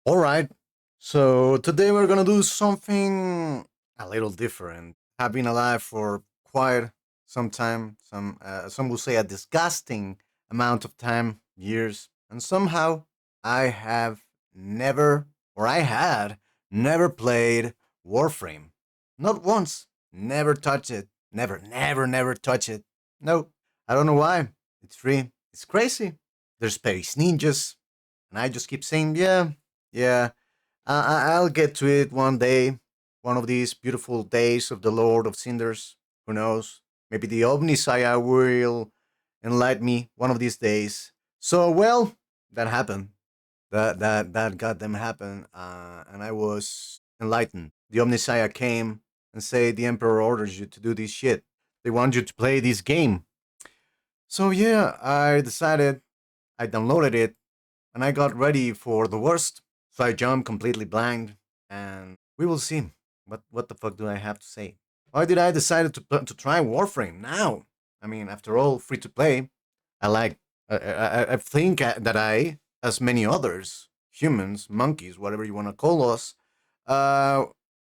Alright, so today we're gonna do something a little different. I've been alive for quite some time, some will say a disgusting amount of time, years, and somehow I have never, or I had never played Warframe. Not once, never touch it, never touch it. No, I don't know why. It's free, it's crazy. There's space ninjas, and I just keep saying, yeah, I'll get to it one day, one of these beautiful days of the Lord of Cinders. Who knows? Maybe the Omnisaya will enlighten me one of these days. So, well, that happened. That goddamn happened, and I was enlightened. The Omnisaya came and said the Emperor orders you to do this shit. They want you to play this game. So yeah, I decided. I downloaded it and I got ready for the worst. So I jumped completely blind, and we will see. What the fuck do I have to say? Why did I decide to try Warframe now? I mean, after all, free to play. I like. I think that I, as many others, humans, monkeys, whatever you want to call us, uh,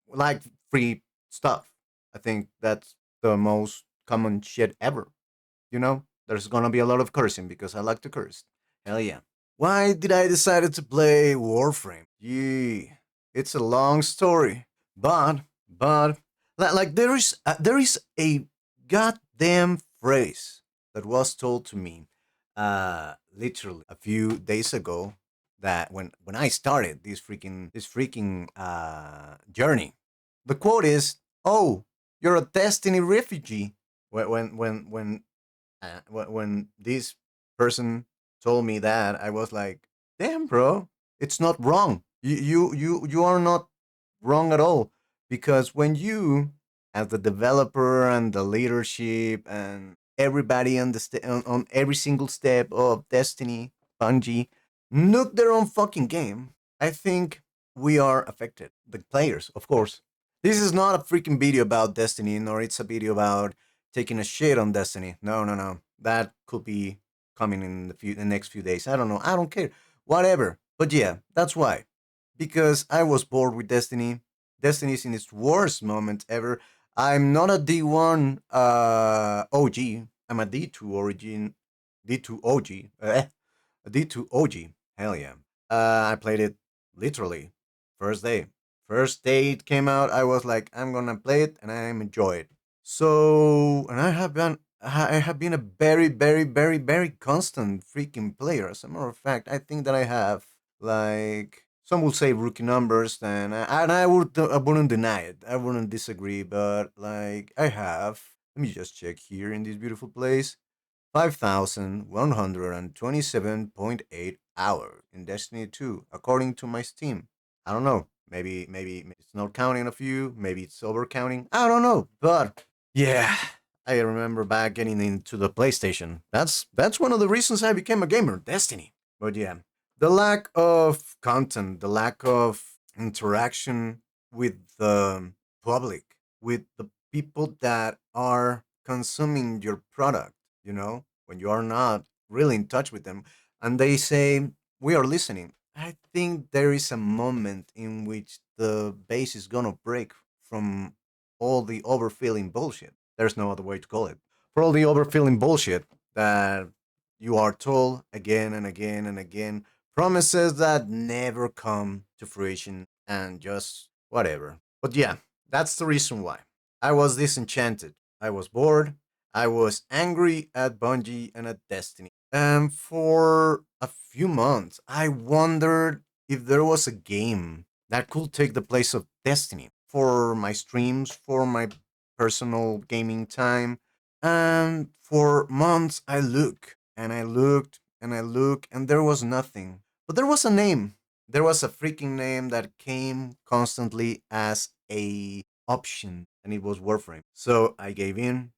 like free stuff. I think that's the most common shit ever. There's gonna be a lot of cursing because I like to curse. Hell yeah. Why did I decide to play Warframe? Yee, it's a long story, but like there is a goddamn phrase that was told to me, literally a few days ago, that when I started this freaking journey. The quote is, "Oh, you're a Destiny refugee." When this person told me that, I was like, "Damn, bro, it's not wrong. You are not wrong at all, because when you, as the developer and the leadership and everybody on on every single step of Destiny, Bungie, nuke their own fucking game, I think we are affected. The players, of course. This is not a freaking video about Destiny, nor it's a video about taking a shit on Destiny. No, no, no. That could be coming in the next few days. I don't know. I don't care. Whatever. But yeah, that's why. Because I was bored with Destiny. Destiny's in its worst moment ever. I'm not a D1 OG. I'm a D2 origin, D2 OG. A D2 OG. Hell yeah. I played it literally first day. First day it came out, I was like, I'm gonna play it and I enjoy it. So, and I have been a very, very, very, very constant freaking player. As a matter of fact, I think that I have, like, some would say rookie numbers, and I wouldn't deny it. I wouldn't disagree, but like I have. Let me just check here in this beautiful place. 5,127.8 hours in Destiny 2, according to my Steam. I don't know. Maybe it's not counting a few. Maybe it's over counting. I don't know. But yeah, I remember back getting into the PlayStation. That's one of the reasons I became a gamer. Destiny. But yeah, the lack of content, the lack of interaction with the public, with the people that are consuming your product. When you are not really in touch with them, and they say, "We are listening." I think there is a moment in which the base is gonna break from all the overfilling bullshit. There's no other way to call it. For all the overfilling bullshit that you are told again and again and again, promises that never come to fruition, and just whatever. But yeah, that's the reason why. I was disenchanted. I was bored. I was angry at Bungie and at Destiny. And for a few months, I wondered if there was a game that could take the place of Destiny for my streams, for my personal gaming time. And for months, I looked and I looked and I looked, and there was nothing. But there was a name. There was a freaking name that came constantly as a option, and it was Warframe. So I gave in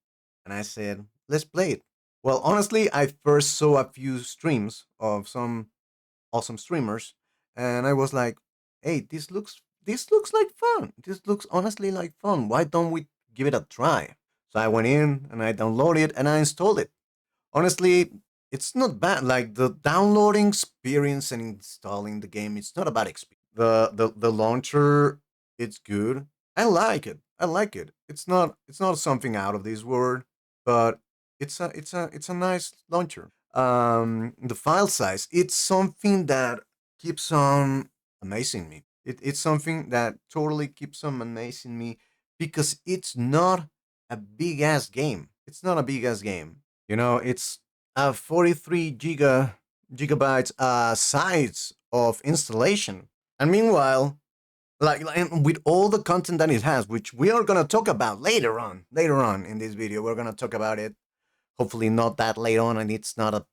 and I said, let's play it. Well, honestly, I first saw a few streams of some awesome streamers, and I was like, "Hey, this looks like fun. This looks honestly like fun. Why don't we give it a try?" So I went in and I downloaded it and I installed it. Honestly, it's not bad. Like the downloading experience and installing the game, it's not a bad experience. The launcher, it's good. I like it. I like it. It's not something out of this world, but it's a nice launcher. The file size, it's something that keeps on amazing me. It's something that totally keeps on amazing me because it's not a big ass game. It's not a big ass game. It's a 43 gigabytes size of installation. And meanwhile, and with all the content that it has, which we are gonna talk about later on in this video, we're gonna talk about it. Hopefully, not that late on, and it's not a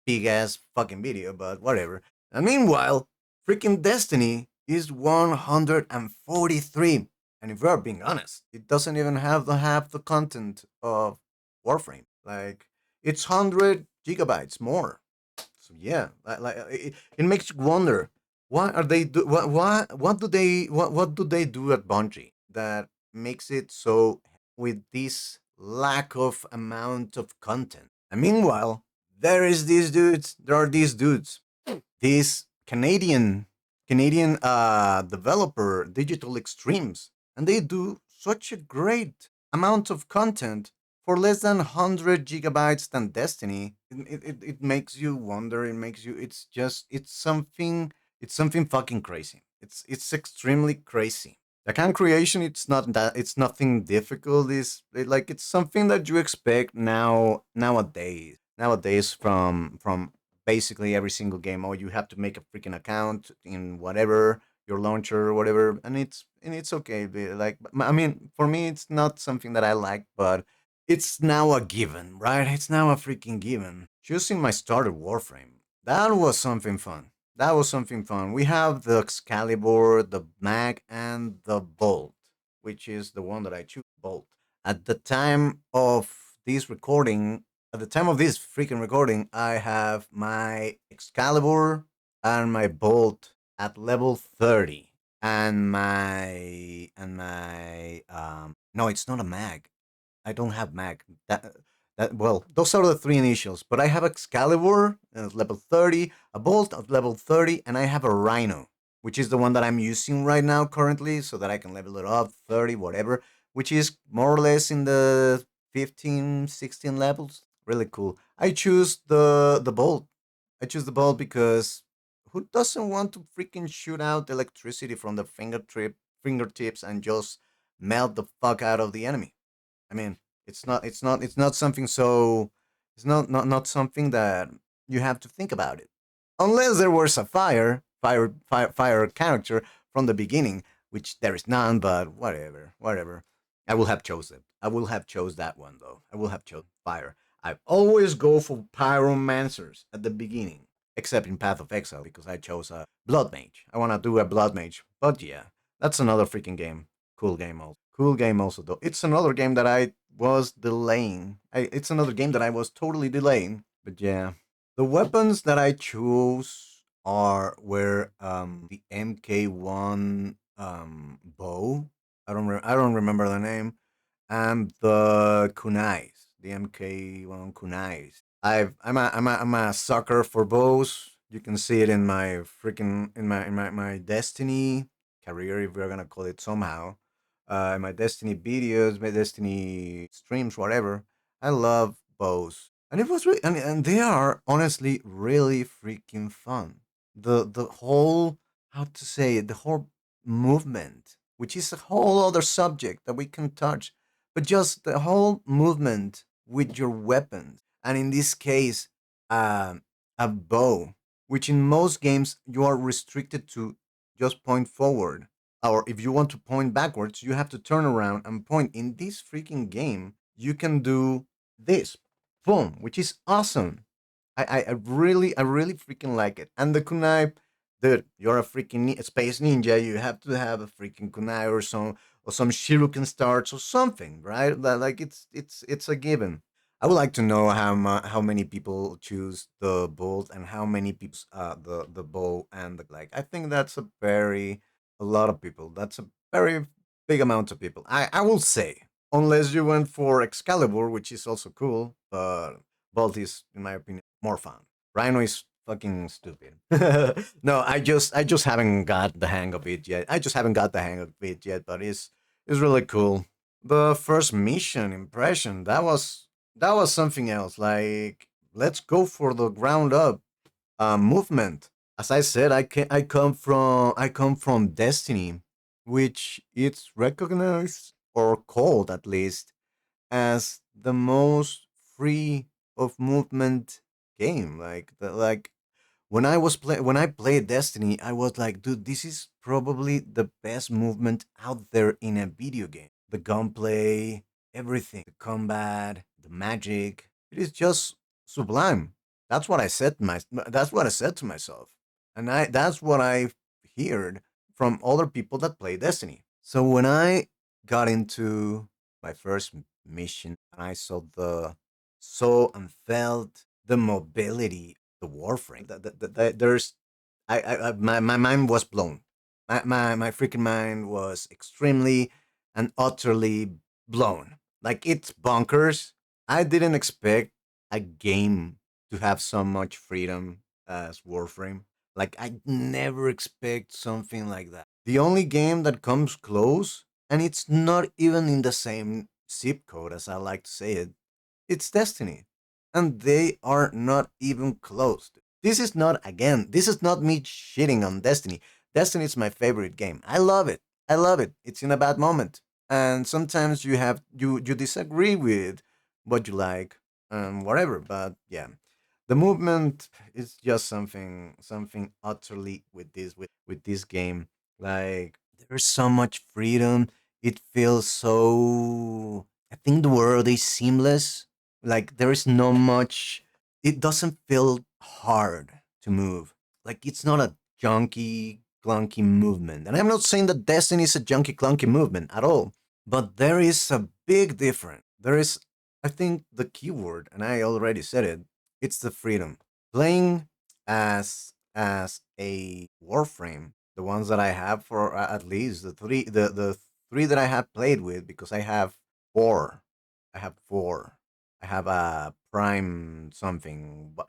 big ass fucking video, but whatever. And meanwhile, freaking Destiny is 143, and if we're being honest, it doesn't even have the half the content of Warframe. Like it's 100 gigabytes more. So yeah, it makes you wonder what are they do what do they do at Bungie that makes it so with this lack of amount of content. And meanwhile, there are these dudes, this Canadian developer, Digital Extremes, and they do such a great amount of content for less than 100 gigabytes than Destiny. It makes you wonder. It makes you. It's something fucking crazy. It's extremely crazy. The account creation, it's nothing difficult. It's something that you expect nowadays from basically every single game. Oh, you have to make a freaking account in whatever your launcher or whatever, and it's okay. I mean, for me, it's not something that I like, but it's now a given, right? It's now a freaking given. Choosing my starter Warframe, that was something fun. That was something fun. We have the Excalibur, the Mag, and the Bolt, which is the one that I choose. Bolt. At the time of this recording, at the time of this freaking recording, I have my Excalibur and my Bolt at level 30. And my no, it's not a mag. I don't have mag. Those are the three initials. But I have Excalibur at level 30, a Bolt at level 30, and I have a Rhino, which is the one that I'm using right now currently, so that I can level it up 30, whatever, which is more or less in the 15, 16 levels. Really cool. I choose the Bolt. I choose the Bolt because who doesn't want to freaking shoot out electricity from the fingertips and just melt the fuck out of the enemy? I mean, it's not something so it's not something that you have to think about it. Unless there was a fire character from the beginning, which there is none, but whatever, whatever. I will have chosen. I will have chose that one though. I will have chose fire. I always go for pyromancers at the beginning, except in Path of Exile because I chose a blood mage. I want to do a blood mage, but yeah, that's another freaking game. Cool game also. Cool game also though. It's another game that I was delaying. It's another game that I was totally delaying. But yeah, the weapons that I chose were the MK1 bow. I don't remember the name, and the kunais, the MK1 kunais. I'm a sucker for bows. You can see it in my freaking in my Destiny career, if we're gonna call it somehow. In my Destiny videos, my Destiny streams, whatever. I love bows, and it was and they are honestly really freaking fun. The whole, how to say it, the whole movement, which is a whole other subject that we can touch, but just the whole movement with your weapons, and in this case, um, a bow, which in most games you are restricted to just point forward, or if you want to point backwards, you have to turn around and point. In this freaking game, you can do this, boom, which is awesome. I really freaking like it. And the kunai, dude, you're a freaking space ninja. You have to have a freaking kunai or some shuriken starts or something, right? Like it's a given. I would like to know how many people choose the bolt and how many people the bow and the like. I think that's a lot of people. That's a very big amount of people. I will say, unless you went for Excalibur, which is also cool, but bolt is, in my opinion, more fun. Rhino is fucking stupid. No, I just haven't got the hang of it yet. I just haven't got the hang of it yet, but it's really cool. The first mission impression, that was something else. Like, let's go for the ground up movement. As I said, I come from Destiny, which it's recognized or called at least as the most free of movement game. When I played Destiny, I was like, dude, this is probably the best movement out there in a video game. The gunplay, everything, the combat, the magic, it is just sublime. That's what I said to myself. And that's what I heard from other people that play Destiny. So when I got into my first mission and I saw and felt the mobility, the Warframe. There's, my mind was blown. My freaking mind was extremely and utterly blown. Like, it's bonkers. I didn't expect a game to have so much freedom as Warframe. Like, I never expect something like that. The only game that comes close, and it's not even in the same zip code as I like to say it, it's Destiny. And they are not even close. This is not me shitting on Destiny. Destiny is my favorite game. I love it. I love it. It's in a bad moment. And sometimes you disagree with what you like and whatever. But yeah, the movement is just something utterly with this game. Like, there's so much freedom. It feels so, I think the word is seamless. Like, there is no much, it doesn't feel hard to move. Like, it's not a junky clunky movement. And I'm not saying that Destiny is a junky clunky movement at all, but there is a big difference. There is, I think, the keyword, and I already said it, it's the freedom. Playing as a Warframe, the ones that I have, for at least the three that I have played with, because I have four. I have four. I have a Prime something, but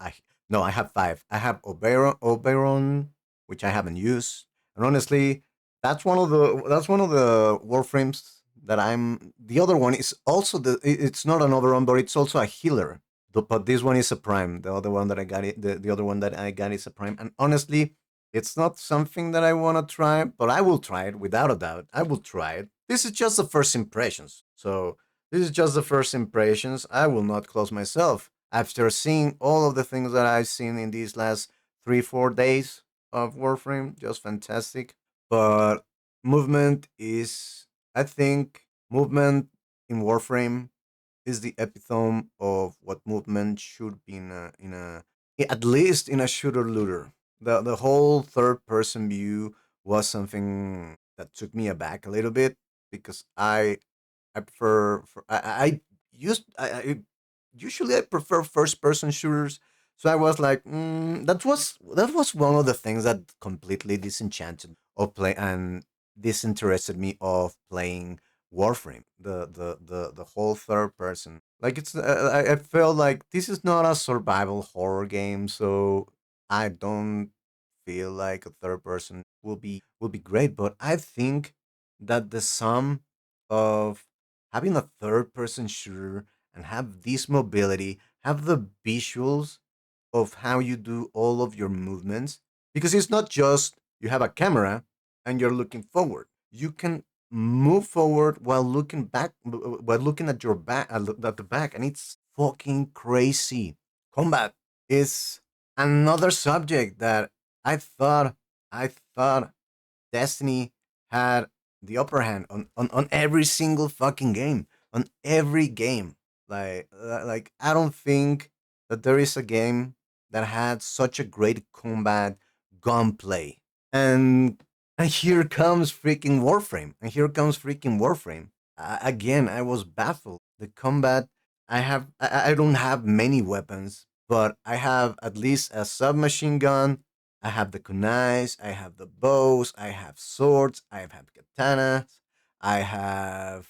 no, I have five. I have Oberon, which I haven't used, and honestly, that's one of the Warframes that I'm. The other one is also it's not an Oberon, but it's also a healer. But this one is a Prime. The other one that I got it. The other one that I got is a Prime, and honestly, it's not something that I want to try, but I will try it without a doubt. I will try it. This is just the first impressions. So this is just the first impressions. I will not close myself. After seeing all of the things that I've seen in these last 3 4 days of Warframe, just fantastic. But movement is, I think, movement in Warframe is the epitome of what movement should be at least in a shooter looter. The whole third person view was something that took me aback a little bit, because I prefer I used I usually I prefer first person shooters. So I was like, that was one of the things that completely disenchanted of play and disinterested me of playing Warframe. The whole third person. Like, I felt like this is not a survival horror game, so I don't feel like a third person will be great. But I think that the sum of having a third person shooter and have this mobility, have the visuals of how you do all of your movements, because it's not just you have a camera and you're looking forward. You can move forward while looking back, while looking at your back, at the back, and it's fucking crazy. Combat is another subject that I thought Destiny had the upper hand on every single fucking game, on every game. Like, I don't think that there is a game that had such a great combat gunplay. And and here comes freaking Warframe. And here comes freaking Warframe. Again, I was baffled. The combat, I don't have many weapons, but I have at least a submachine gun. I have the kunais, I have the bows, I have swords, I have katanas, I have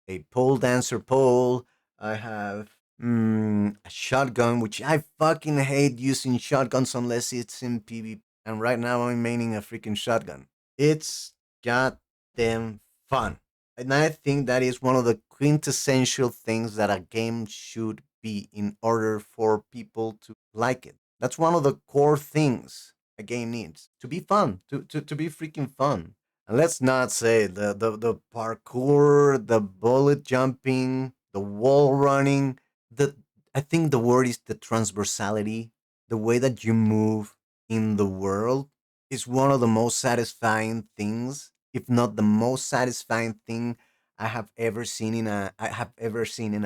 a pole dancer pole, I have A shotgun, which I fucking hate using shotguns unless it's in PvP. And right now I'm maining a freaking shotgun. It's goddamn fun. And I think that is one of the quintessential things that a game should be in order for people to like it. That's one of the core things a game needs to be fun, to be freaking fun. And let's not say the parkour, the bullet jumping, the wall running, the I think the word is the transversality, the way that you move in the world is one of the most satisfying things, if not the most satisfying thing I have ever seen in a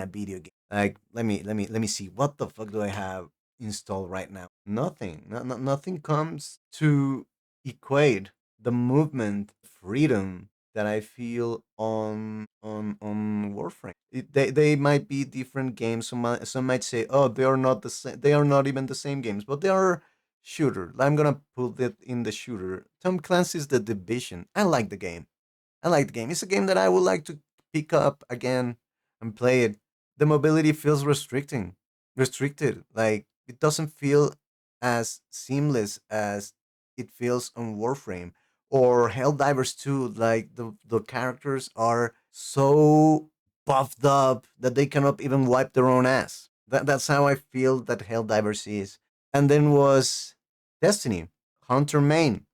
video game. Like let me see what the fuck do I have installed right now? Nothing. Nothing comes to equate the movement freedom that I feel on Warframe. They might be different games. Some might say, "Oh, they are not the same. They are not even the same games," but they are shooter. I'm gonna put it in the shooter. Tom Clancy's The Division. I like the game. I like the game. It's a game that I would like to pick up again and play it. The mobility feels restricted. Like it doesn't feel as seamless as it feels on Warframe or Helldivers 2. Like the characters are so buffed up that they cannot even wipe their own ass. That's how I feel that Helldivers is. And then was Destiny, Hunter Main.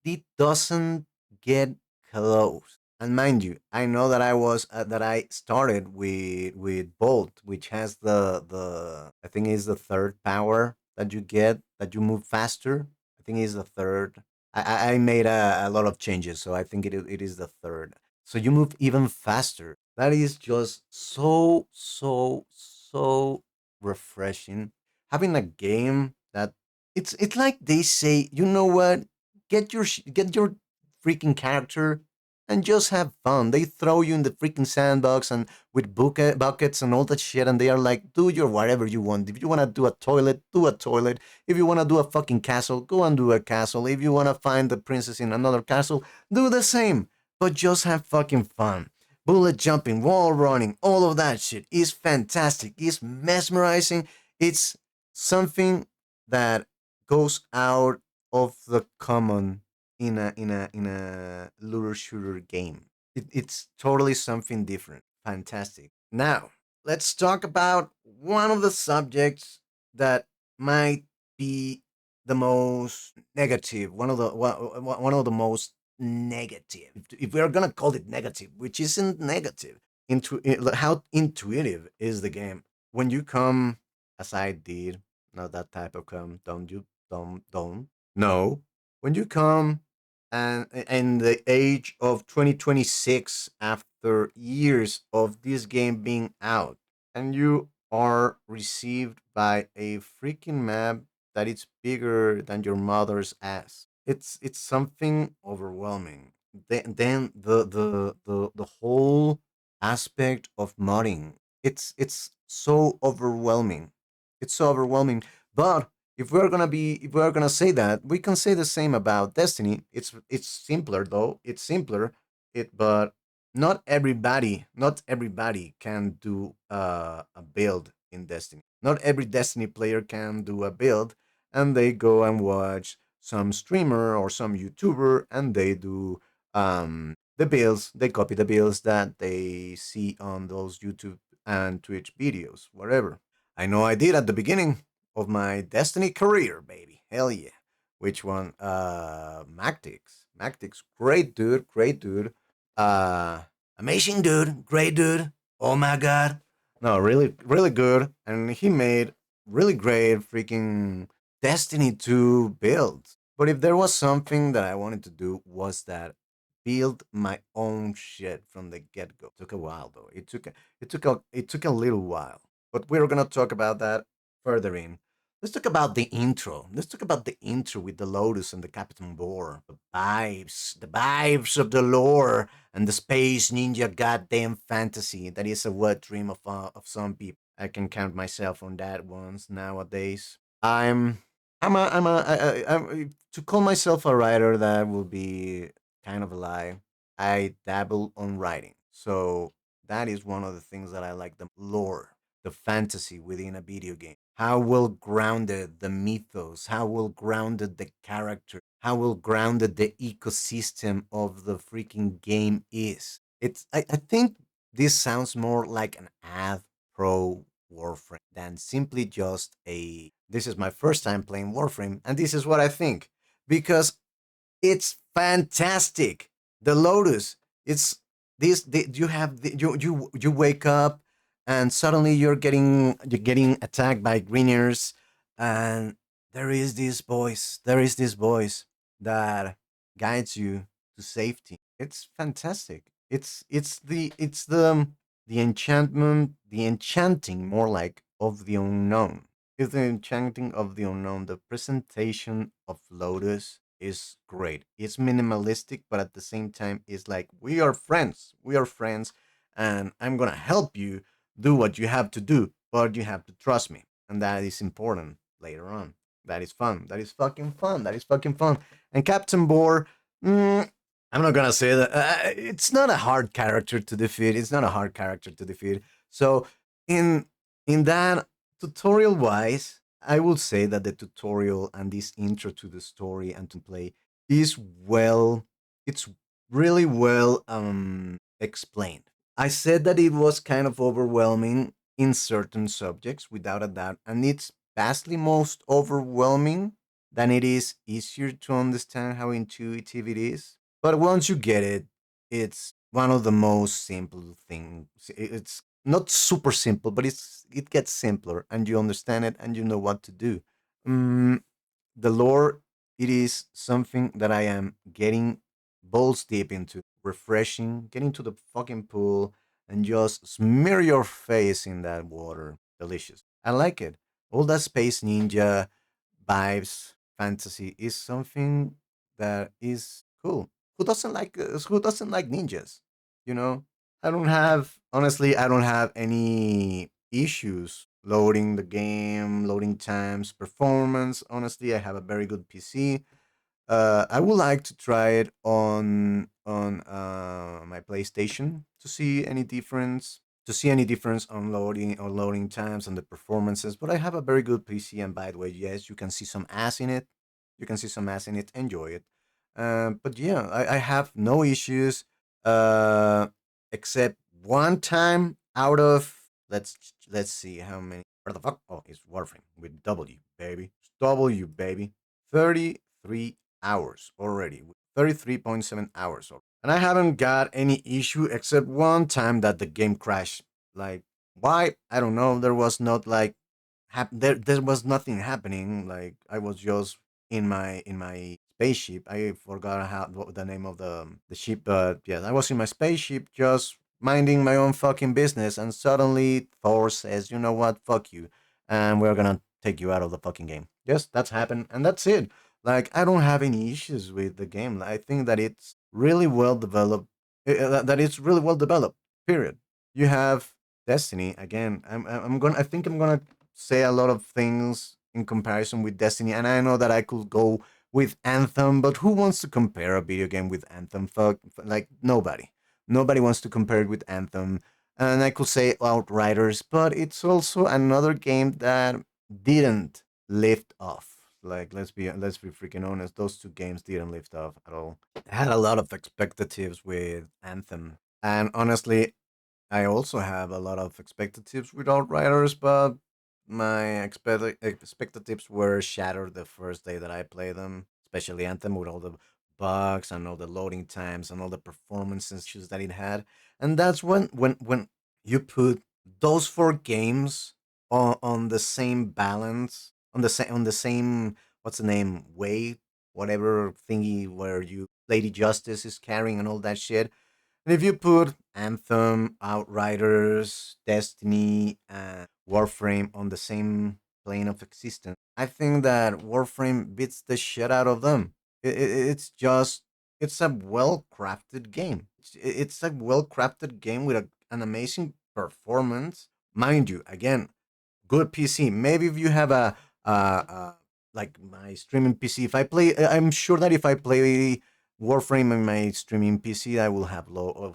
It doesn't get close. And mind you, I know that I started with Bolt, which has the I think is the third power that you get that you move faster. I think is the third. I made a lot of changes, so I think it is the third. So you move even faster. That is just so refreshing. Having a game that it's like they say, you know what? Get your freaking character and just have fun. They throw you in the freaking sandbox and with buckets and all that shit, and they are like, do your whatever you want. If you want to do a toilet, do a toilet. If you want to do a fucking castle, go and do a castle. If you want to find the princess in another castle, do the same. But just have fucking fun. Bullet jumping, wall running, all of that shit is fantastic. It's mesmerizing. It's something that goes out of the common in a looter shooter game. It's totally something different. Fantastic. Now let's talk about one of the subjects that might be the most negative. One of the most negative. If we are gonna call it negative, which isn't negative. How intuitive is the game when you come as I did? Not that type of come. Don't you? Don't. No, when you come and in the age of 2026 after years of this game being out and you are received by a freaking map that it's bigger than your mother's ass, it's something overwhelming. Then the whole aspect of modding, it's so overwhelming. It's so overwhelming. But if we're gonna say that, we can say the same about Destiny. It's simpler though. It's simpler. But not everybody can do a build in Destiny. Not every Destiny player can do a build, and they go and watch some streamer or some YouTuber, and they do the builds. They copy the builds that they see on those YouTube and Twitch videos, whatever. I know I did at the beginning of my Destiny career, baby. Hell yeah. Which one? Mactix. Mactix. Great dude. Great dude. Uh, Amazing dude. Great dude. Oh my god. No, really, really good. And he made really great freaking Destiny 2 builds. But if there was something that I wanted to do was that build my own shit from the get go. Took a while though. It took a little while. But we're gonna talk about that further in. Let's talk about the intro. Let's talk about the intro with the Lotus and the Captain Boar. The vibes of the lore and the space ninja goddamn fantasy. That is a wet dream of some people. I can count myself on that once nowadays. To call myself a writer, that will be kind of a lie. I dabble on writing. So that is one of the things that I like the lore. the fantasy within a video game, how well grounded the mythos, how well grounded the character, how well grounded the ecosystem of the freaking game is. I think this sounds more like an ad pro Warframe than simply just a this is my first time playing Warframe and this is what I think. Because it's fantastic. The Lotus. It's you have you wake up and suddenly you're getting attacked by Grineers, and there is this voice that guides you to safety. It's fantastic. It's the enchantment, the enchanting more like of the unknown. It's the enchanting of the unknown. The presentation of Lotus is great. It's minimalistic, but at the same time, it's like we are friends. We are friends, and I'm gonna help you do what you have to do, but you have to trust me, and that is important later on. That is fun. That is fucking fun. That is fucking fun. And Captain Boar, I'm not gonna say that. It's not a hard character to defeat. It's not a hard character to defeat. So in in that tutorial wise, I will say that the tutorial and this intro to the story and to play is well. It's really well explained. I said that it was kind of overwhelming in certain subjects, without a doubt, and it's vastly most overwhelming than it is easier to understand how intuitive it is. But once you get it, it's one of the most simple things. It's not super simple, but it gets simpler, and you understand it, and you know what to do. Mm, the lore, it is something that I am getting balls deep into. Refreshing, get into the fucking pool and just smear your face in that water. Delicious. I like it. All that space ninja vibes, fantasy is something that is cool. Who doesn't like ninjas? You know, I don't have any issues loading the game, loading times, performance. Honestly, I have a very good PC. I would like to try it on my PlayStation to see any difference. To see any difference on loading times and the performances. But I have a very good PC, and by the way, yes, you can see some ass in it. You can see some ass in it. Enjoy it. But yeah, I have no issues. Uh, except one time out of let's see how many. What the fuck? Oh, it's Warframe with W, baby. It's W, baby. 33 hours already. 33.7 hours already. And I haven't got any issue except one time that the game crashed. Like, why? I don't know. There was not like there was nothing happening. Like I was just in my spaceship. I forgot how what the name of the ship, but yeah, I was in my spaceship just minding my own fucking business, and suddenly Thor says, "You know what? Fuck you, and we're gonna take you out of the fucking game." Yes, that's happened, and that's it. Like I don't have any issues with the game. I think that it's really well developed. That it's really well developed. Period. You have Destiny again. I think I'm gonna say a lot of things in comparison with Destiny, and I know that I could go with Anthem, but who wants to compare a video game with Anthem? Like nobody. Nobody wants to compare it with Anthem. And I could say Outriders, but it's also another game that didn't lift off. Like let's be freaking honest, those two games didn't lift off at all. I had a lot of expectatives with Anthem, and honestly, I also have a lot of expectatives with Outriders, but my expectatives were shattered the first day that I played them, especially Anthem with all the bugs and all the loading times and all the performance issues that it had. And that's when you put those four games on the same balance, on the same what's the name, weight, whatever thingy where you Lady Justice is carrying and all that shit, and if you put Anthem, Outriders, Destiny, and Warframe on the same plane of existence, I think that Warframe beats the shit out of them. It's just, it's a well crafted game. It's a well crafted game with an amazing performance. Mind you, again, good PC. Maybe if you have a like my streaming PC, if I play, I'm sure that if I play Warframe on my streaming PC, I will have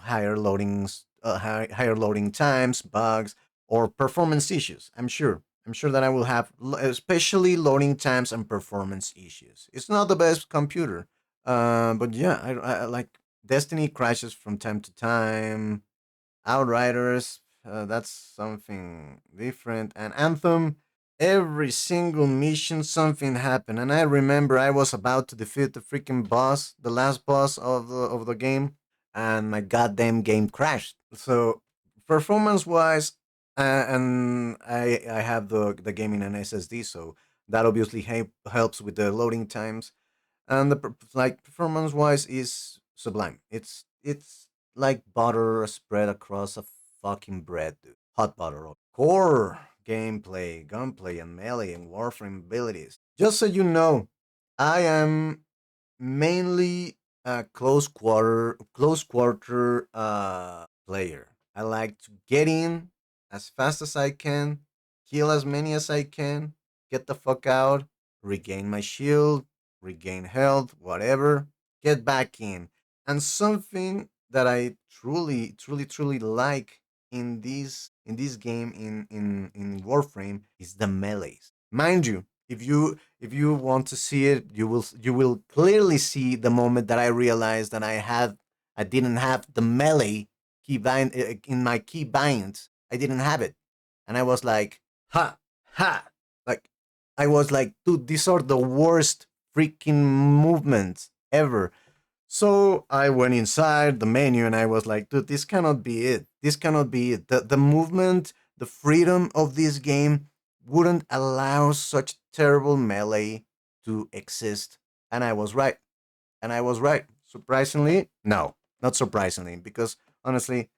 higher loadings, higher loading times, bugs. or performance issues. I'm sure that I will have, especially loading times and performance issues. It's not the best computer, but yeah, I like Destiny crashes from time to time. Outriders, that's something different. And Anthem, every single mission, something happened. And I remember I was about to defeat the freaking boss, the last boss of the game, and my goddamn game crashed. So performance wise, and I have the game in an SSD, so that obviously helps with the loading times, and like performance wise is sublime. It's like butter spread across a fucking bread, dude. Hot butter. Core gameplay, gunplay, and melee and Warframe abilities. Just so you know, I am mainly a close quarter player. I like to get in as fast as I can, kill as many as I can, get the fuck out, regain my shield, regain health, whatever, get back in. And something that I truly like in this game in Warframe is the melees. Mind you, if you want to see it, you will clearly see the moment that I realized that I didn't have the melee keybind in my keybinds. I didn't have it, and I was like, ha ha, like I was like, dude, these are the worst freaking movements ever. So I went inside the menu and I was like, dude, this cannot be it. This cannot be it. The movement, the freedom of this game wouldn't allow such terrible melee to exist. And I was right. And I was right. Surprisingly, no, not surprisingly, because honestly,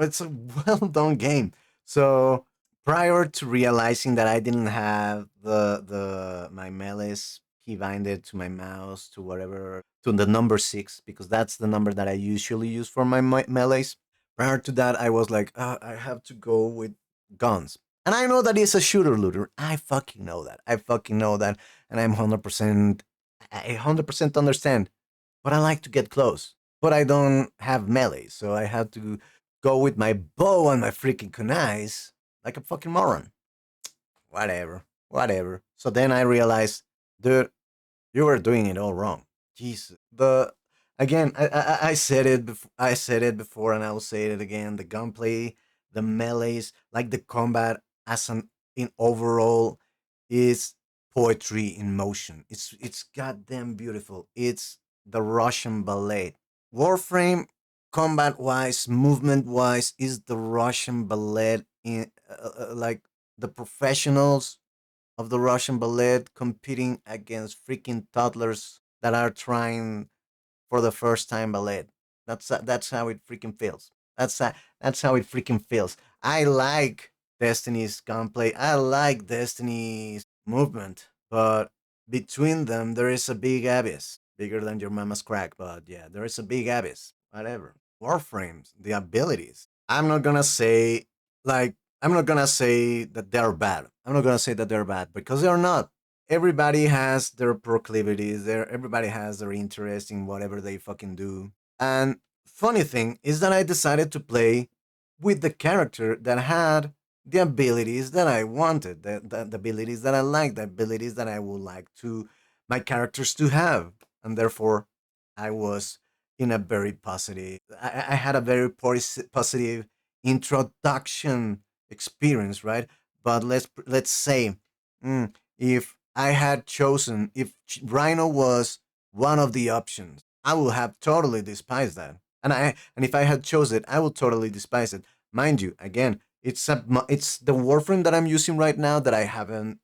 it's a well done game. So prior to realizing that I didn't have the my melees keybinded to my mouse to whatever to the number 6, because that's the number that I usually use for my melees. Prior to that, I was like, I have to go with guns. And I know that it's a shooter looter. I fucking know that. I fucking know that. And I'm 100%, I 100% understand. But I like to get close. But I don't have melee. So I have to go with my bow and my freaking kunais like a fucking moron. Whatever. Whatever. So then I realized, dude, you were doing it all wrong. Jesus. The again, I said it before. I said it before, and I will say it again. The gunplay, the melees, like the combat as an in overall, is poetry in motion. It's goddamn beautiful. It's the Russian ballet. Warframe, combat wise, movement wise, is the Russian ballet in like the professionals of the Russian ballet competing against freaking toddlers that are trying for the first time ballet. That's how it freaking feels. That's how it freaking feels. I like Destiny's gunplay. I like Destiny's movement, but between them there is a big abyss, bigger than your mama's crack. But yeah, there is a big abyss. Whatever. Warframes, the abilities. Like I'm not gonna say that they're bad. I'm not gonna say that they're bad because they're not. Everybody has their proclivities. Everybody has their interest in whatever they fucking do. And funny thing is that I decided to play with the character that had the abilities that I wanted, the abilities that I like, the abilities that I would like to my characters to have, and therefore I was in a very positive. I had a very positive introduction experience, right? But let's say, if I had chosen, if Rhino was one of the options, I would have totally despised that. And if I had chose it, I would totally despise it. Mind you, again, it's the Warframe that I'm using right now that I haven't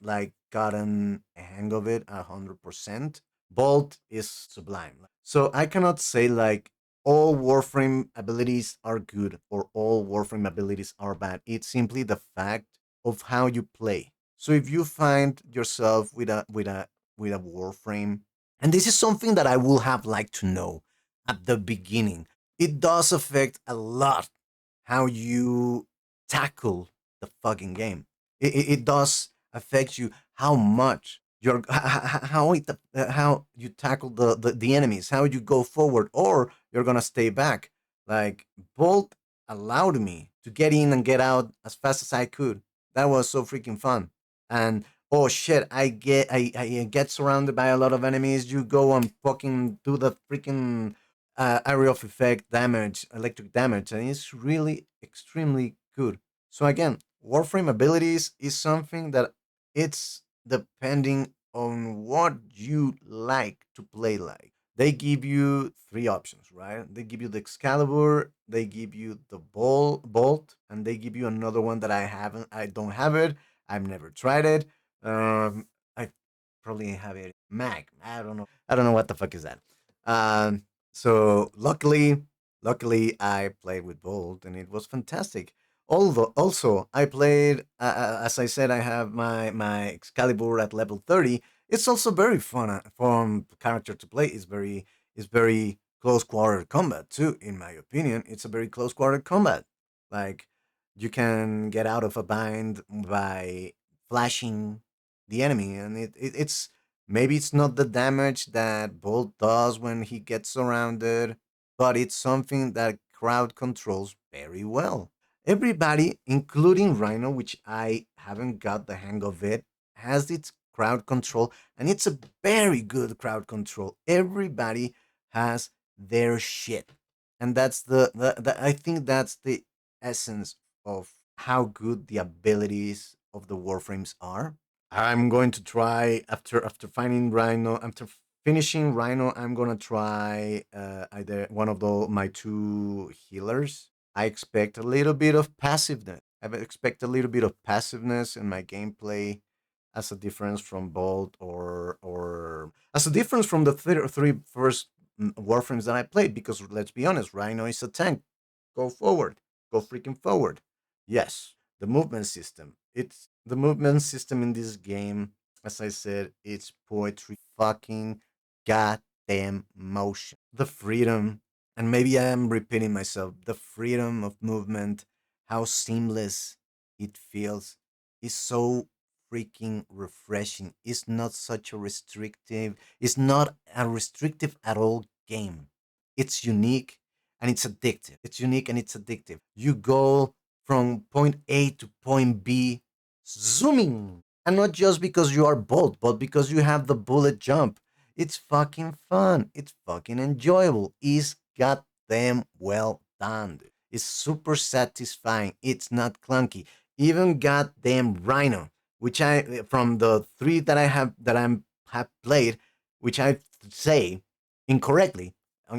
like gotten a hang of it 100%. Bolt is sublime. So I cannot say like all Warframe abilities are good or all Warframe abilities are bad. It's simply the fact of how you play. So if you find yourself with a Warframe, and this is something that I will have liked to know at the beginning, it does affect a lot how you tackle the fucking game. It does affect you how much you're how you tackle the enemies, how you go forward or you're gonna stay back. Like Bolt allowed me to get in and get out as fast as I could. That was so freaking fun. And oh shit, I get surrounded by a lot of enemies. You go and fucking do the freaking area of effect damage, electric damage, and it's really extremely good. So again, Warframe abilities is something that it's depending on what you like to play like. They give you three options, right? They give you the Excalibur, they give you the bolt, and they give you another one that I don't have it. I've never tried it. I probably have it Mag. I don't know. I don't know what the fuck is that. Um, so luckily, I played with Bolt, and it was fantastic. Although, also, I played, as I said, I have my Excalibur at level 30. It's also very fun character to play. It's very close quarter combat too, in my opinion. It's a very close quarter combat. Like you can get out of a bind by flashing the enemy, and it's maybe it's not the damage that Bolt does when he gets surrounded, but it's something that crowd controls very well. Everybody, including Rhino, which I haven't got the hang of it, has its crowd control, and it's a very good crowd control. Everybody has their shit, and that's the I think that's the essence of how good the abilities of the Warframes are. I'm going to try after finding Rhino, after finishing Rhino. I'm gonna try either one of the my two healers. I expect a little bit of passiveness. I expect a little bit of passiveness in my gameplay, as a difference from Bolt, or as a difference from the three first Warframes that I played. Because let's be honest, Rhino is a tank. Go forward, go freaking forward. Yes, the movement system. It's the movement system in this game. As I said, it's poetry, fucking goddamn motion. The freedom, and maybe I am repeating myself, the freedom of movement, how seamless it feels, is so freaking refreshing. It's not a restrictive at all game. It's unique and it's addictive. It's unique and it's addictive. You go from point A to point B, zooming. And not just because you are bold, but because you have the bullet jump. It's fucking fun. It's fucking enjoyable. It's goddamn well done. Dude. It's super satisfying. It's not clunky. Even goddamn Rhino, which I from the three that have played, which I say incorrectly,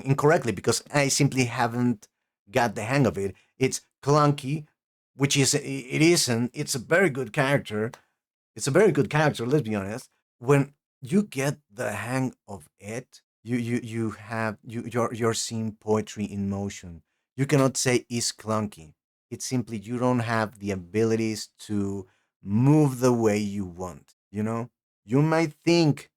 incorrectly because I simply haven't got the hang of it. It's clunky, which is it isn't. It's a very good character. It's a very good character. Let's be honest. When you get the hang of it, you're seeing poetry in motion. You cannot say it's clunky. It's simply you don't have the abilities to move the way you want. You might think,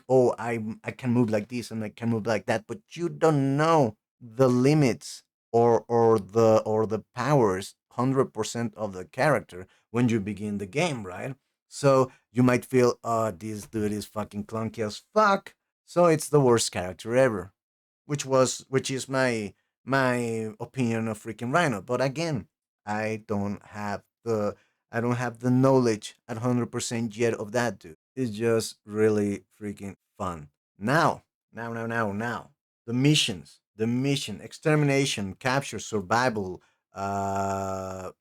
oh, I can move like this and I can move like that, but you don't know the limits or the powers 100% of the character when you begin the game, right? So you might feel, oh, this dude is fucking clunky as fuck. So it's the worst character ever, which is my opinion of freaking Rhino. But again, I don't have the I don't have the knowledge at 100% yet of that dude. It's just really freaking fun. Now, the mission, extermination, capture, survival. What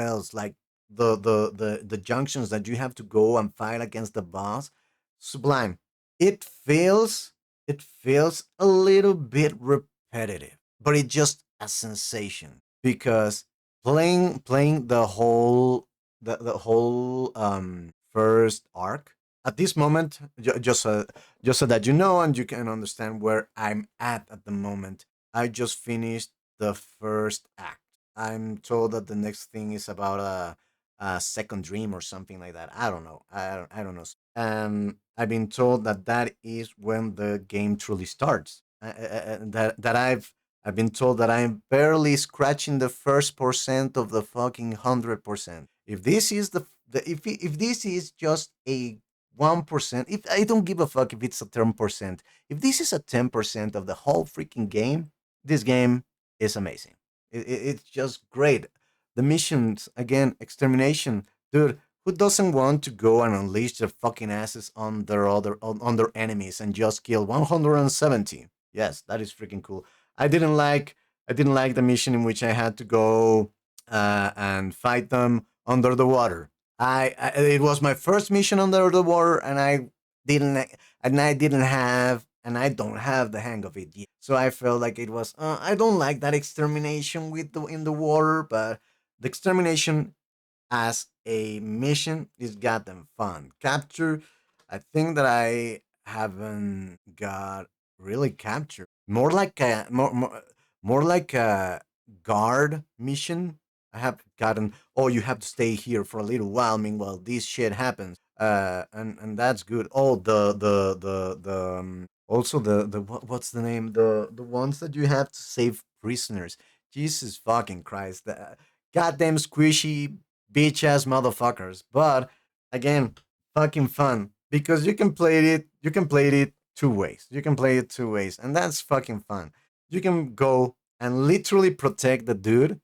else? Like the junctions that you have to go and fight against the boss. Sublime. It feels a little bit repetitive, but it's just a sensation because playing the whole first arc at this moment, just so that you know and you can understand where I'm at the moment. I just finished the first act. I'm told that the next thing is about a second dream or something like that. I don't know. I don't know. I've been told that that is when the game truly starts. I've been told that I'm barely scratching the first percent of the fucking 100%. If this is if this is just a 1%, if I don't give a fuck if it's a 10%, if this is a 10% of the whole freaking game, this game is amazing. It's just great. The missions again, extermination, dude. Who doesn't want to go and unleash their fucking asses on their enemies and just kill 170? Yes, that is freaking cool. I didn't like I didn't like the mission in which I had to go and fight them under the water. It was my first mission under the water, and didn't I didn't have and I don't have the hang of it yet. So I felt like it was I don't like that extermination with the in the water, but the extermination as a mission is goddamn fun. Capture, I think that I haven't got really captured. More like a guard mission. I have gotten. Oh, you have to stay here for a little while. Meanwhile, this shit happens. And that's good. Oh, also the what's the name? The ones that you have to save prisoners. Jesus fucking Christ! The goddamn squishy bitch ass motherfuckers. But again, fucking fun because you can play it two ways. You can play it two ways, and that's fucking fun. You can go and literally protect the dude,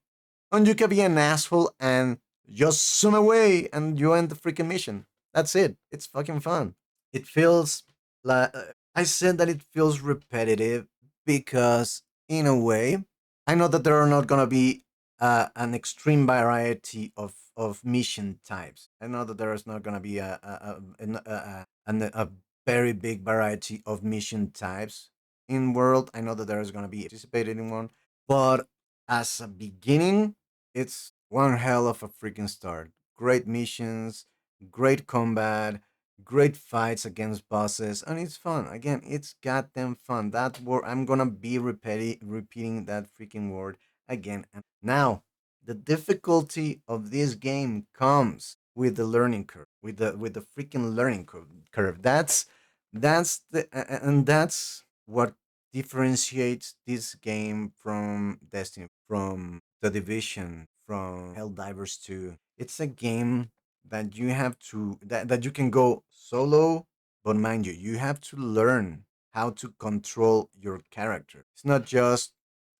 and you can be an asshole and just swim away and you end the freaking mission. That's it. It's fucking fun. It feels like I said that it feels repetitive because, in a way, I know that there are not gonna be an extreme variety of mission types. I know that there is not gonna be a very big variety of mission types in world. I know that there is gonna be participated in one, but as a beginning, it's one hell of a freaking start. Great missions, great combat, great fights against bosses, and it's fun. Again, it's goddamn fun. That word I'm gonna be repeating that freaking word again. And now, the difficulty of this game comes with the learning curve, with the freaking learning curve. That's what differentiates this game from Destiny, from The Division, from Helldivers 2. It's a game that you can go solo, but mind you, you have to learn how to control your character. It's not just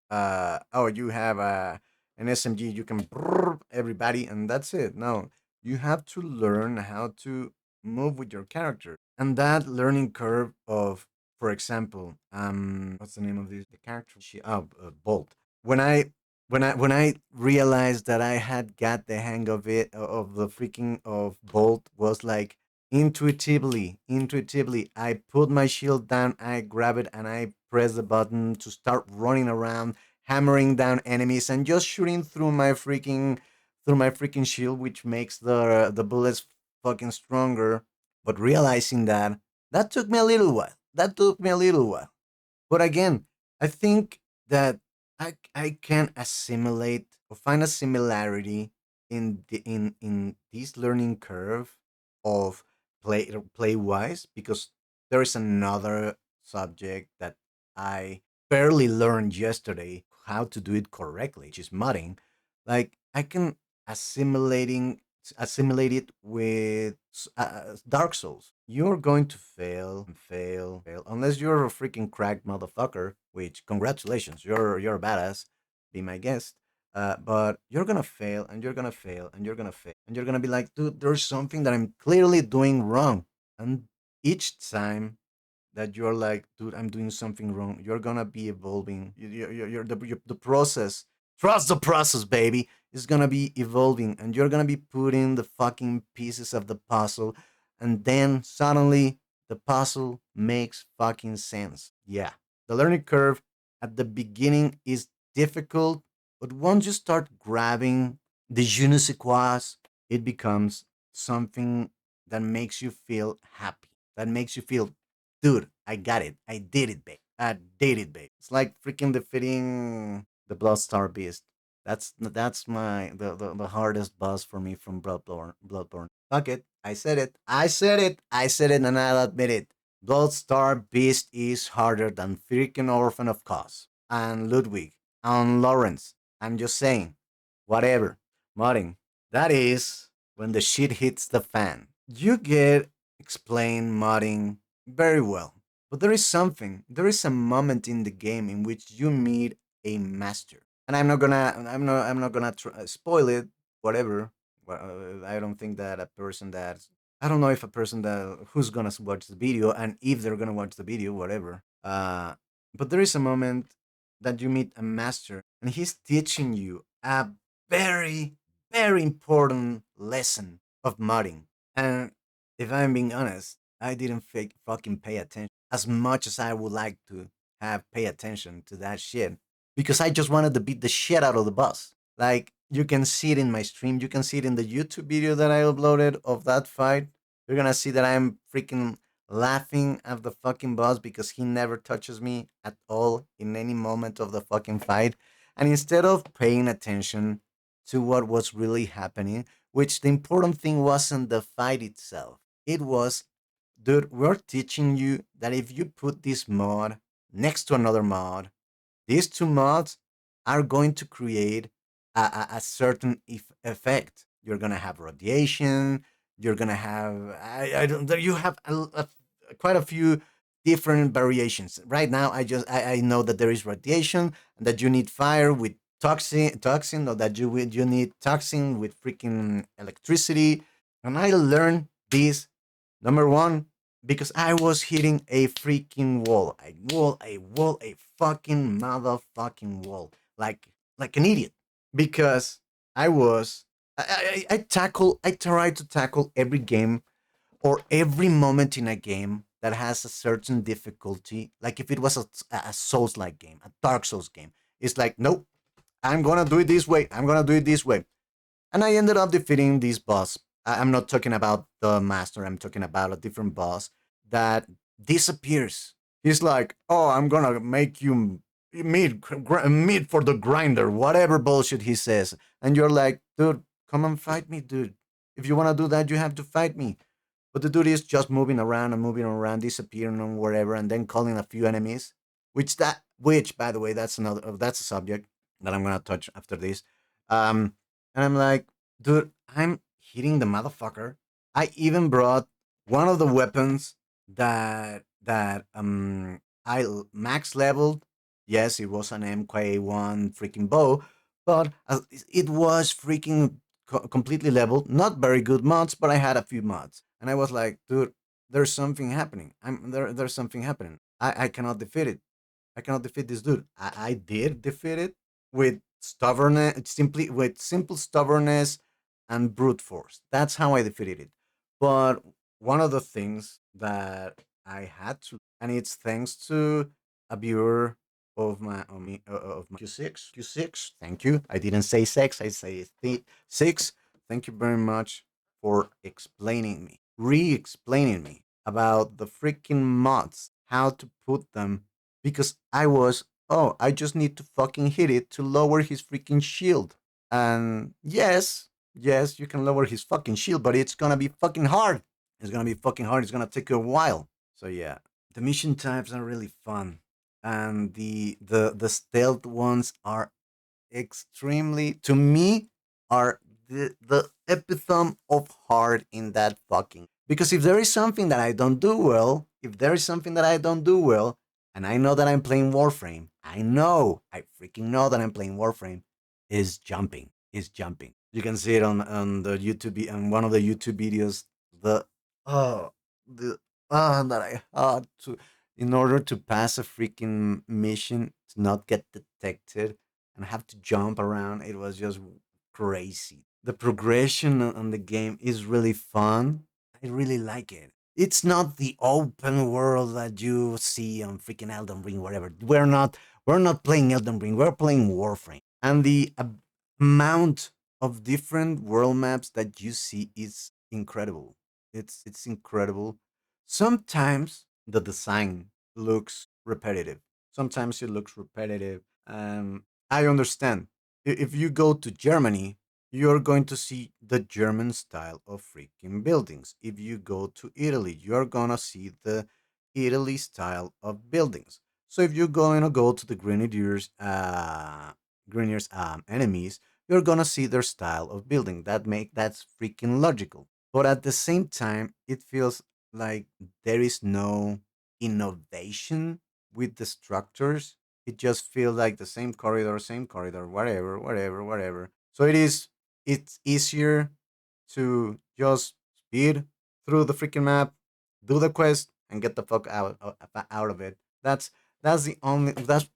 oh, you have an SMG, you can brrr everybody and that's it. No, you have to learn how to move with your character. And that learning curve of, for example, what's the name of this the character? Bolt. When I when I realized that I had got the hang of it of the freaking of Bolt was like intuitively I put my shield down, I grab it and I press the button to start running around, hammering down enemies and just shooting through my freaking shield, which makes the bullets fucking stronger. But realizing that took me a little while. That took me a little while. But again, I think that I can assimilate or find a similarity in this learning curve of play wise because there is another subject that I barely learned yesterday how to do it correctly, which is modding. Like I can assimilating assimilate it with Dark Souls. You're going to fail unless you're a freaking cracked motherfucker. Which congratulations, you're a badass. Be my guest. But you're gonna fail and you're gonna fail and you're gonna fail and you're gonna be like, dude, there's something that I'm clearly doing wrong. And each time that you're like, dude, I'm doing something wrong, you're gonna be evolving. The process. Trust the process, baby. Is gonna be evolving, and you're gonna be putting the fucking pieces of the puzzle, and then suddenly the puzzle makes fucking sense. Yeah, the learning curve at the beginning is difficult, but once you start grabbing the je ne sais quoi, it becomes something that makes you feel happy. That makes you feel, dude, I got it. I did it, babe. I did it, babe. It's like freaking defeating the Bloodstar Beast. That's the hardest boss for me from Bloodborne. Bloodborne. Fuck it. I said it. I said it. I said it, and I'll admit it. Bloodstar Beast is harder than freaking Orphan of Cause and Ludwig and Lawrence. I'm just saying. Whatever. Modding. That is when the shit hits the fan. You get explain modding very well. But there is a moment in the game in which you meet a master. and I'm not gonna spoil it. Whatever. I don't think that a person that I don't know if a person that who's gonna watch the video and if they're gonna watch the video, whatever. But there is a moment that you meet a master and he's teaching you a very very important lesson of modding. And if I'm being honest, I didn't fucking pay attention as much as I would like to have pay attention to that shit because I just wanted to beat the shit out of the boss. Like you can see it in my stream, you can see it in the YouTube video that I uploaded of that fight. You're gonna see that I'm freaking laughing at the fucking boss because he never touches me at all in any moment of the fucking fight. And instead of paying attention to what was really happening, which the important thing wasn't the fight itself, it was, dude, we're teaching you that if you put this mod next to another mod, these two mods are going to create a certain effect. You're gonna have radiation. You're gonna have I don't you have quite a few different variations. Right now, I know that there is radiation and that you need fire with toxin, or that you need toxin with freaking electricity. And I learned this number one because I was hitting a freaking wall, a fucking motherfucking wall, like an idiot. Because I was, I try to tackle every game or every moment in a game that has a certain difficulty. Like if it was a Souls like game, a Dark Souls game, it's like nope, I'm gonna do it this way. I'm gonna do it this way, and I ended up defeating this boss. I'm not talking about the master, I'm talking about a different boss that disappears. He's like, oh, I'm gonna make you meat for the grinder, whatever bullshit he says. And you're like, dude, come and fight me, dude. If you wanna do that, you have to fight me. But the dude is just moving around, disappearing on wherever, and then calling a few enemies. Which by the way, that's a subject that I'm gonna touch after this. And I'm like, dude, I'm hitting the motherfucker. I even brought one of the weapons that max leveled. Yes, it was an MK1 freaking bow, but it was freaking completely leveled. Not very good mods, but I had a few mods, and I was like, dude, there's something happening. There's something happening. I cannot defeat it. I cannot defeat this dude. I did defeat it with stubbornness, simply with simple stubbornness and brute force. That's how I defeated it. But one of the things that I had to, and it's thanks to a viewer of my Q6. Thank you. I didn't say sex. I say six. Thank you very much for re-explaining me about the freaking mods, how to put them, because I just need to fucking hit it to lower his freaking shield. And yes, you can lower his fucking shield, but it's gonna be fucking hard. It's gonna be fucking hard. It's gonna take you a while. So yeah, the mission types are really fun, and the stealth ones are extremely, to me, are the epitome of hard in that fucking. Because if there is something that I don't do well, if there is something that I don't do well, and I know that I'm playing Warframe, I freaking know that I'm playing Warframe, is jumping, is jumping. You can see it on the YouTube, on one of the YouTube videos, the oh the that I had to, in order to pass a freaking mission, to not get detected and have to jump around. It was just crazy. The progression on the game is really fun. I really like it. It's not the open world that you see on freaking Elden Ring, whatever. We're not playing Elden Ring. We're playing Warframe, and the amount of different world maps that you see is incredible. It's incredible. Sometimes the design looks repetitive. Sometimes it looks repetitive. I understand. If you go to Germany, you're going to see the German style of freaking buildings. If you go to Italy, you're gonna see the Italy style of buildings. So if you're going to go to the Grineer's enemies, you're gonna see their style of building. That's freaking logical. But at the same time, it feels like there is no innovation with the structures. It just feels like the same corridor, whatever, whatever, whatever. So it's easier to just speed through the freaking map, do the quest, and get the fuck out of it. That's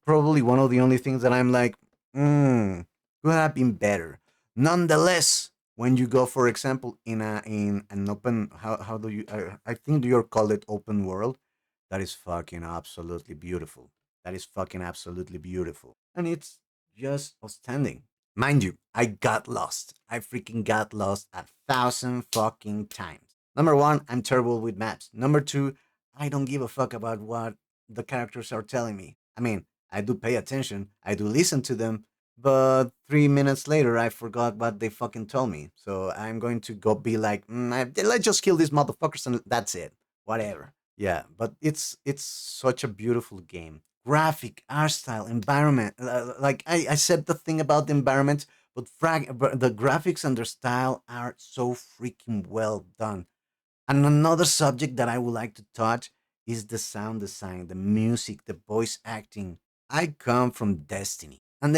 probably one of the only things that I'm like, could have been better. Nonetheless, when you go, for example, in an open, how do you I think you're called it open world, that is fucking absolutely beautiful. That is fucking absolutely beautiful. And it's just outstanding. Mind you, I got lost. I freaking got lost 1,000 fucking times. Number one, I'm terrible with maps. Number two, I don't give a fuck about what the characters are telling me. I mean, I do pay attention, I do listen to them, but 3 minutes later, I forgot what they fucking told me. So I'm going to go be like, let's just kill these motherfuckers and that's it. Whatever. Yeah, but it's such a beautiful game. Graphic, art style, environment. Like I said the thing about the environment, but the graphics and the style are so freaking well done. And another subject that I would like to touch is the sound design, the music, the voice acting. I come from Destiny, and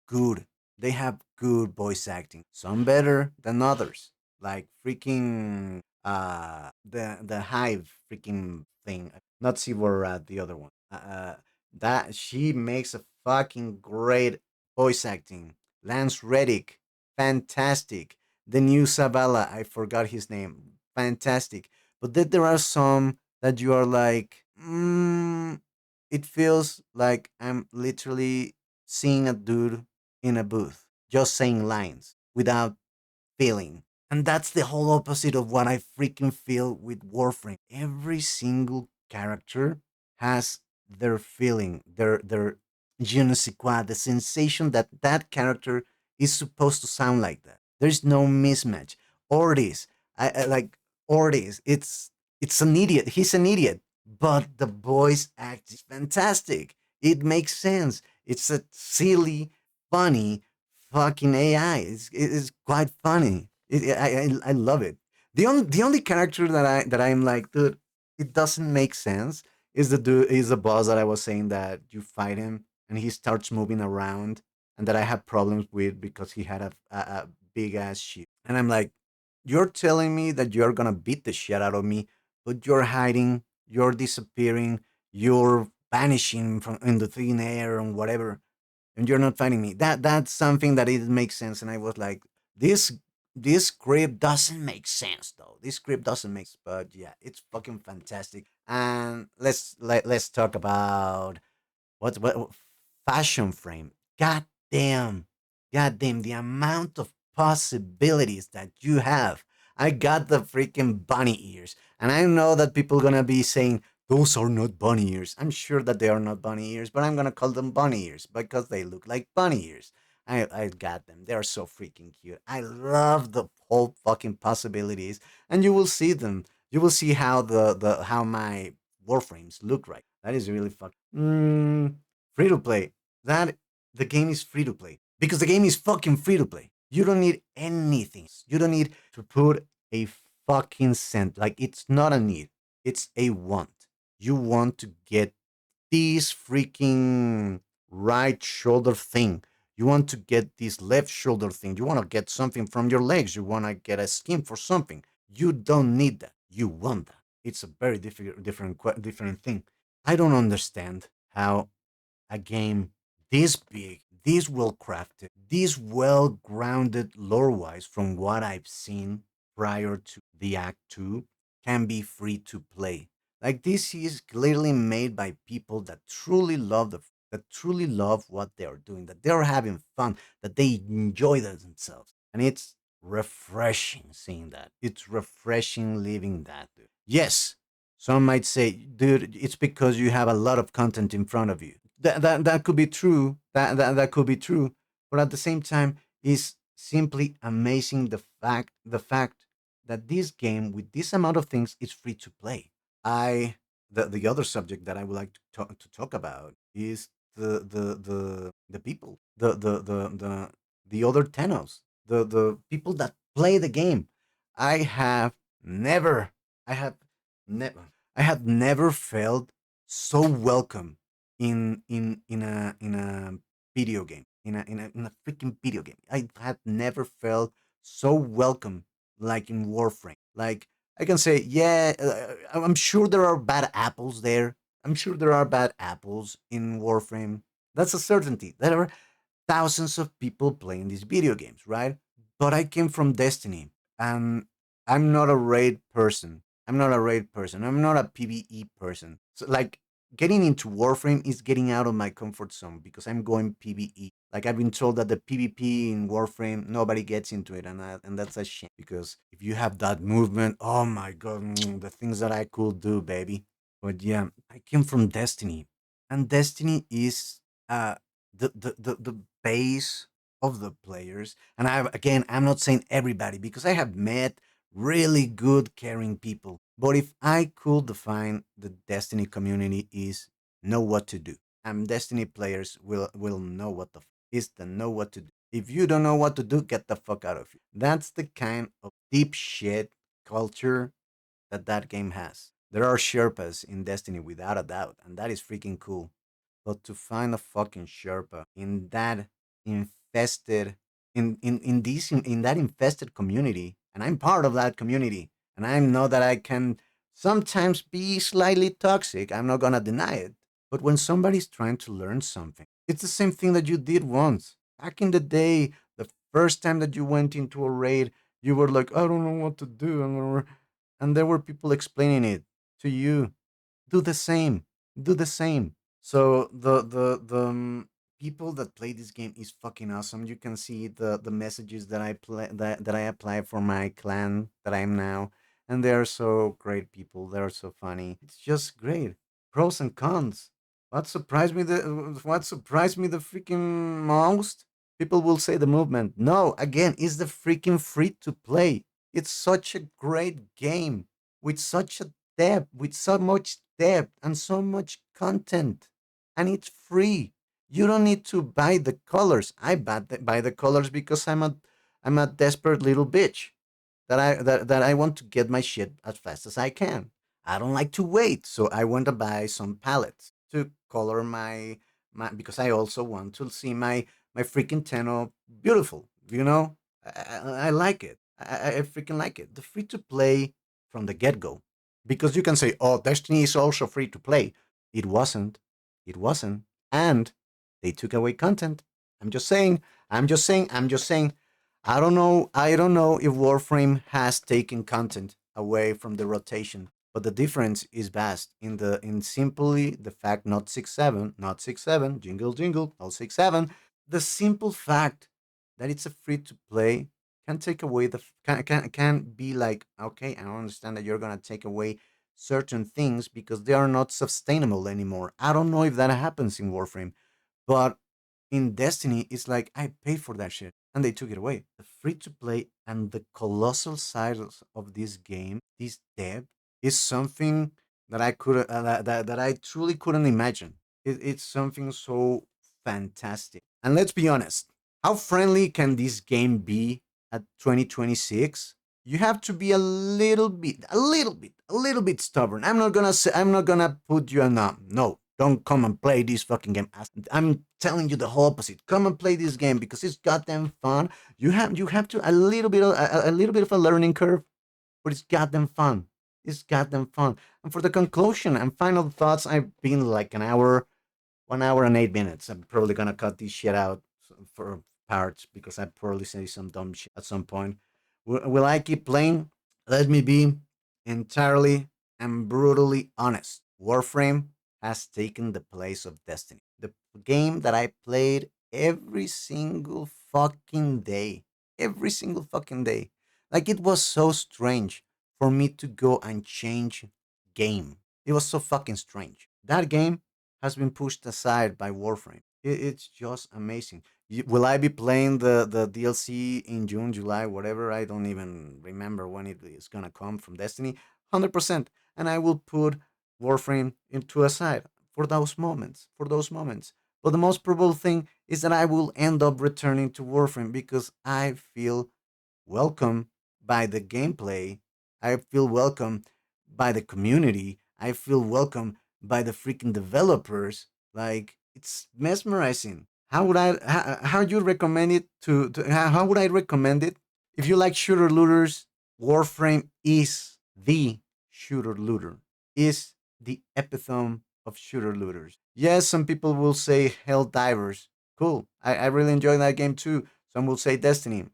good, they have good voice acting. Some better than others, like freaking the Hive freaking thing. Not Sivorat, the other one. That she makes a fucking great voice acting. Lance Reddick, fantastic. The new Sabala, I forgot his name, fantastic. But then there are some that you are like, it feels like I'm literally seeing a dude in a booth, just saying lines without feeling. And that's the whole opposite of what I freaking feel with Warframe. Every single character has their feeling, their je ne sais quoi, the sensation that that character is supposed to sound like that. There's no mismatch. Ortiz, I like Ortiz. It's an idiot. He's an idiot, but the voice act is fantastic. It makes sense. It's a silly, funny fucking AI. It's quite funny. I love it. The only character that I'm like, dude, it doesn't make sense. Is the boss that I was saying that you fight him and he starts moving around and that I have problems with because he had a big ass shield. And I'm like, you're telling me that you're gonna beat the shit out of me, but you're hiding, you're disappearing, you're vanishing from in the thin air and whatever, and you're not fighting me. That's something that it makes sense. And I was like, this this script doesn't make sense though. This script doesn't make sense, but yeah, it's fucking fantastic. And let's talk about what fashion frame. God damn, god damn, the amount of possibilities that you have. I got the freaking bunny ears, and I know that people gonna be saying those are not bunny ears. I'm sure that they are not bunny ears, but I'm gonna call them bunny ears because they look like bunny ears. I got them. They are so freaking cute. I love the whole fucking possibilities, and you will see them. You will see how the how my warframes look like. That is really fucking free to play. That the game is free to play because the game is fucking free to play. You don't need anything. You don't need to put a fucking cent. Like it's not a need. It's a want. You want to get this freaking right shoulder thing. You want to get this left shoulder thing. You want to get something from your legs. You want to get a skin for something. You don't need that. You want that. It's a very different thing. I don't understand how a game this big, this well crafted, this well grounded lore wise from what I've seen prior to the Act 2 can be free to play. Like this is clearly made by people that truly love that truly love what they are doing, that they're having fun, that they enjoy themselves. And it's refreshing seeing that. It's refreshing living that. Dude. Yes, some might say, dude, it's because you have a lot of content in front of you. That could be true. That could be true. But at the same time, is simply amazing the fact that this game with this amount of things is free to play. I the other subject that I would like to talk about is the people, the other Tennos, the people that play the game. I have never, I have never, I have never felt so welcome in a video game, in a freaking video game. I had never felt so welcome like in Warframe. Like I can say, yeah, I'm sure there are bad apples there. I'm sure there are bad apples in Warframe. That's a certainty. There are thousands of people playing these video games, right? But I came from Destiny, and I'm not a raid person. I'm not a raid person. I'm not a PvE person. So, like, getting into Warframe is getting out of my comfort zone because I'm going PvE. Like, I've been told that the PvP in Warframe, nobody gets into it, and that's a shame because if you have that movement, oh my god, the things that I could do, baby. But yeah, I came from Destiny, and Destiny is the base of the players. And I'm not saying everybody because I have met really good caring people. But if I could define the Destiny community is know what to do. And Destiny players will know what is to know what to do. If you don't know what to do, get the fuck out of here. That's the kind of deep shit culture that game has. There are Sherpas in Destiny without a doubt, and that is freaking cool. But to find a fucking Sherpa in that infested in that infested community, and I'm part of that community, and I know that I can sometimes be slightly toxic. I'm not gonna deny it. But when somebody's trying to learn something, it's the same thing that you did once. Back in the day, the first time that you went into a raid, you were like, I don't know what to do. And there were people explaining it to you. Do the same. Do the same. So the people that play this game is fucking awesome. You can see the messages that I play that I apply for my clan that I am now, and they are so great people. They are so funny. It's just great. Pros and cons. What surprised me the freaking most? People will say the movement. No, again, it's the freaking free to play. It's such a great game with such a depth, with so much depth and so much content, and it's free. You don't need to buy the colors. Buy the colors because I'm a desperate little bitch that I want to get my shit as fast as I can. I don't like to wait, so I want to buy some palettes to color my because I also want to see my freaking Tenno beautiful. I like it. I freaking like it. The free to play from the get go, because you can say, "Oh, Destiny is also free to play." It wasn't. It wasn't, and they took away content. I'm just saying. I'm just saying. I'm just saying. I don't know. I don't know if Warframe has taken content away from the rotation, but the difference is vast in simply the fact not 6-7, jingle jingle, not 6-7. The simple fact that it's a free to play can take away can be like, okay, I understand that you're gonna take away certain things because they are not sustainable anymore. I don't know if that happens in Warframe, but in Destiny, it's like I paid for that shit and they took it away. The free to play and the colossal size of this game, this depth, is something that I could that I truly couldn't imagine. It's something so fantastic. And let's be honest, how friendly can this game be at 2026? You have to be a little bit stubborn. I'm not gonna put you on no. Don't come and play this fucking game. I'm telling you the whole opposite. Come and play this game because it's goddamn fun. You have to a little bit of a learning curve, but it's goddamn fun. It's goddamn fun. And for the conclusion and final thoughts, I've been like 1 hour and 8 minutes. I'm probably gonna cut this shit out for parts because I probably say some dumb shit at some point. Will I keep playing? Let me be entirely and brutally honest. Warframe has taken the place of Destiny. The game that I played every single fucking day. Every single fucking day. Like it was so strange for me to go and change game. It was so fucking strange. That game has been pushed aside by Warframe. It's just amazing. Will I be playing the DLC in June, July, whatever? I don't even remember when it is gonna come from Destiny. 100%. And I will put Warframe into a side for those moments. For those moments. But the most probable thing is that I will end up returning to Warframe because I feel welcome by the gameplay. I feel welcome by the community. I feel welcome by the freaking developers. Like it's mesmerizing. How would I? How you recommend it how would I recommend it? If you like shooter looters, Warframe is the shooter looter. Is the epitome of shooter looters. Yes, some people will say Hell Divers. Cool. I really enjoy that game too. Some will say Destiny.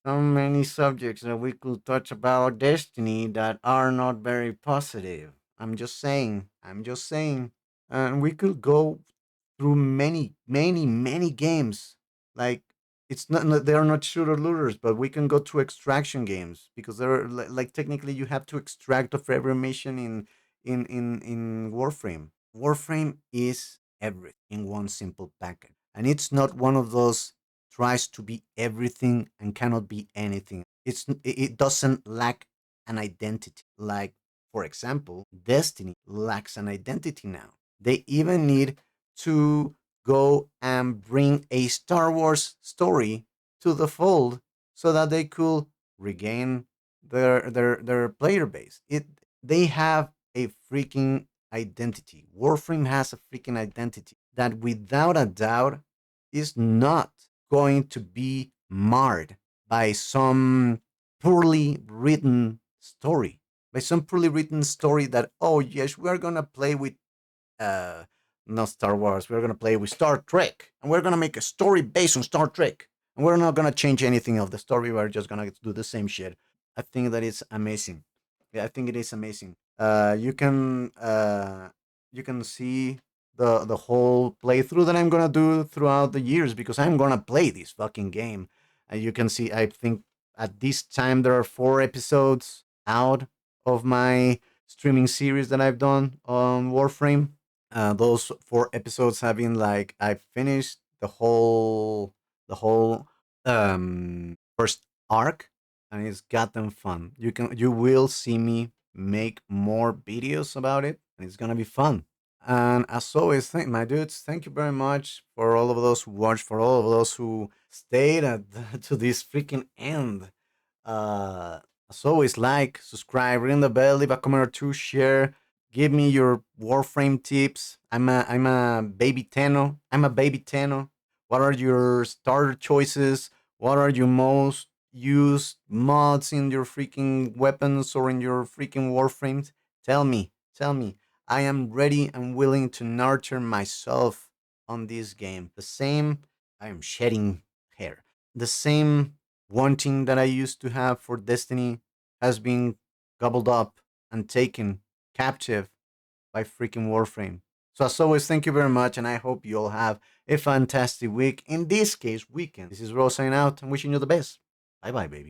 So many subjects that we could touch about Destiny that are not very positive. I'm just saying. I'm just saying. And we could go through many games. Like it's not they are not shooter looters, but we can go to extraction games because they're like technically you have to extract of every mission in Warframe. Warframe is everything in one simple package, and it's not one of those tries to be everything and cannot be anything. It doesn't lack an identity. Like for example, Destiny lacks an identity now. They even need to go and bring a Star Wars story to the fold so that they could regain their player base. They have a freaking identity. Warframe has a freaking identity that without a doubt is not going to be marred by some poorly written story. By some poorly written story that, oh yes, we are gonna play with uh not Star Wars. We're gonna play with Star Trek, and we're gonna make a story based on Star Trek, and we're not gonna change anything of the story. We're just gonna do the same shit. I think that it's amazing. Yeah, I think it is amazing. You can see the whole playthrough that I'm gonna do throughout the years because I'm gonna play this fucking game. And you can see. I think at this time there are 4 episodes out of my streaming series that I've done on Warframe. Those 4 episodes have been like I finished the whole first arc, and it's gotten fun. You will see me make more videos about it, and it's gonna be fun. And as always, thank my dudes. Thank you very much for all of those who watched, for all of those who stayed to this freaking end. Uh, as always, like, subscribe, ring the bell, leave a comment or two, share. Give me your Warframe tips. I'm a baby Tenno. I'm a baby Tenno. What are your starter choices? What are your most used mods in your freaking weapons or in your freaking Warframes? Tell me. Tell me. I am ready and willing to nurture myself on this game. The same, I am shedding hair. The same wanting that I used to have for Destiny has been gobbled up and taken captive by freaking Warframe. So as always, thank you very much, and I hope you all have a fantastic week. In this case, weekend. This is Rose signing out and wishing you the best. Bye bye, baby.